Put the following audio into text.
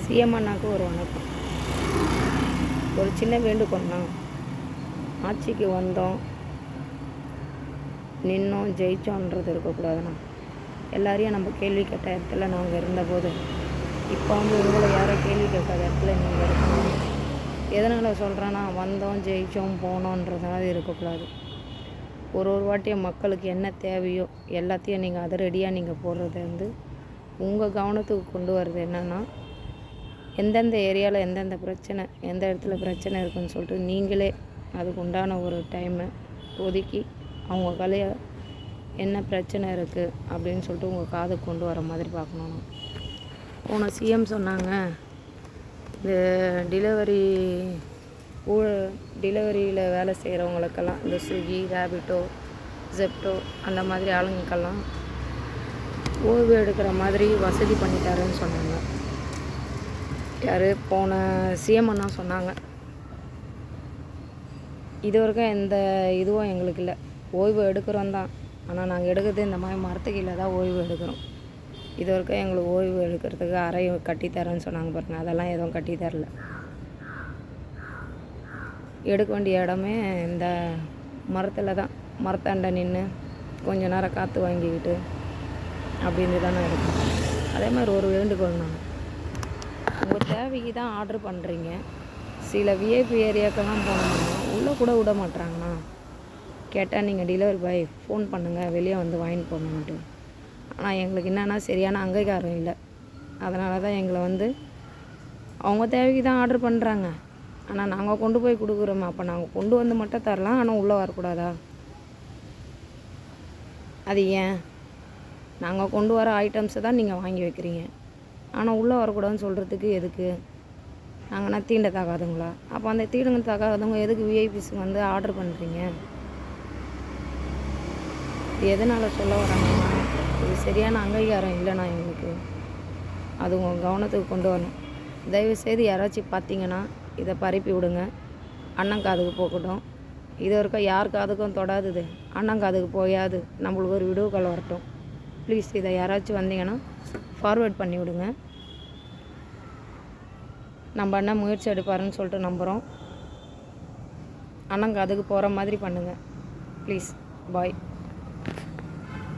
CM அண்ணாவுக்கு ஒரு வணக்கம். ஒரு சின்ன வேண்டுகோள்னா, ஆட்சிக்கு வந்தோம், நின்னோம், ஜெயிச்சோன்றது இருக்கக்கூடாதுண்ணா. எல்லாரையும் நம்ம கேள்வி கேட்ட இடத்துல நாங்கள் இருந்தபோது, இப்போ வந்து உங்களை யாரும் கேள்வி கேட்காத இடத்துல நீங்கள் இருக்கணும். எதனால் சொல்கிறேன்னா, வந்தோம், ஜெயித்தோம், போனோன்றதுனால இருக்கக்கூடாது. ஒரு வாட்டியும் மக்களுக்கு என்ன தேவையோ எல்லாத்தையும் நீங்கள் அதை ரெடியாக நீங்கள் போடுறது வந்து உங்கள் கவனத்துக்கு கொண்டு வர்றது என்னென்னா, எந்தெந்த ஏரியாவில் எந்தெந்த பிரச்சனை, எந்த இடத்துல பிரச்சனை இருக்குதுன்னு சொல்லிட்டு நீங்களே அதுக்கு உண்டான ஒரு டைமை ஒதுக்கி அவங்க கலையை என்ன பிரச்சனை இருக்குது அப்படின்னு சொல்லிட்டு உங்கள் காதுக்கு கொண்டு வர மாதிரி பார்க்கணும். போன சிஎம் சொன்னாங்க, இந்த டெலிவரியில் வேலை செய்கிறவங்களுக்கெல்லாம் இந்த ஸ்விக்கி, ரேபிட்டோ, ஜெப்டோ அந்த மாதிரி ஆளுங்களுக்கெல்லாம் ஓய்வு எடுக்கிற மாதிரி வசதி பண்ணிட்டாருன்னு சொன்னாங்க. யார் போன சிஎம் அண்ணா சொன்னாங்க. இது வரைக்கும் எந்த இதுவும் எங்களுக்கு இல்லை. ஓய்வு எடுக்கிறோம் தான், ஆனால் நாங்கள் எடுக்கிறது இந்த மாதிரி மரத்துக்கீழே தான் ஓய்வு எடுக்கிறோம். இது வரைக்கும் எங்களுக்கு ஓய்வு எடுக்கிறதுக்கு அறை கட்டித்தரேன்னு சொன்னாங்க பாருங்கள், அதெல்லாம் எதுவும் கட்டித்தரல. எடுக்க வேண்டிய இடமே இந்த மரத்தில் தான், மரத்தாண்ட நின்று கொஞ்ச நேரம் காற்று வாங்கிக்கிட்டு அப்படின்னு தானே இருக்கும். அதே மாதிரி ஒரு வேண்டுகோள் நான், உங்கள் தேவைக்கு தான் ஆர்டர் பண்ணுறீங்க. சில விஐபி ஏரியாக்கெல்லாம் போனோம்னா உள்ளே கூட விட மாட்டுறாங்கண்ணா. கேட்டால் நீங்கள் டெலிவரி பாய் ஃபோன் பண்ணுங்கள், வெளியே வந்து வாங்கிட்டு போங்கன்ட்டு. ஆனால் எங்களுக்கு என்னென்னா சரியான அங்கீகாரம் இல்லை. அதனால தான் எங்களை வந்து அவங்க தேவைக்கு தான் ஆர்டர் பண்ணுறாங்க. ஆனால் நாங்கள் கொண்டு போய் கொடுக்குறோமே, அப்போ நாங்கள் கொண்டு வந்து மட்டும் தரலாம், ஆனால் உள்ளே வரக்கூடாதா? அது ஏன்? நாங்கள் கொண்டு வர ஐட்டம்ஸை தான் நீங்கள் வாங்கி வைக்கிறீங்க, ஆனால் உள்ளே வரக்கூடாதுன்னு சொல்கிறதுக்கு எதுக்கு? நாங்கள்னா தீண்டத்தகாதவங்களா? அப்போ அந்த தீண்டத்தகாதவங்க எதுக்கு விஐபிஸுக்கு வந்து ஆர்டர் பண்ணுறீங்க? இது எதனால் சொல்ல வராங்கன்னா, இது சரியான அங்கீகாரம் இல்லைண்ணா எங்களுக்கு. அது உங்கள் கவனத்துக்கு கொண்டு வரணும். தயவுசெய்து யாராச்சும் பார்த்தீங்கன்னா இதை பரப்பி விடுங்க. அண்ணன் காதுக்கு போகட்டும். இது வரைக்கும் யார் காதுக்கும் தொடாதுது அண்ணன் காதுக்கு போயாது நம்மளுக்கு ஒரு வீடியோ கால் வரட்டும். ப்ளீஸ் இதை யாராச்சும் வந்தீங்கன்னா ஃபார்வேர்ட் பண்ணி விடுங்க. நம்ம அண்ணன் முயற்சி எடுப்பாருன்னு சொல்லிட்டு நம்புகிறோம். அண்ணன் காதுக்கு போகிற மாதிரி பண்ணுங்கள் ப்ளீஸ். பாய்.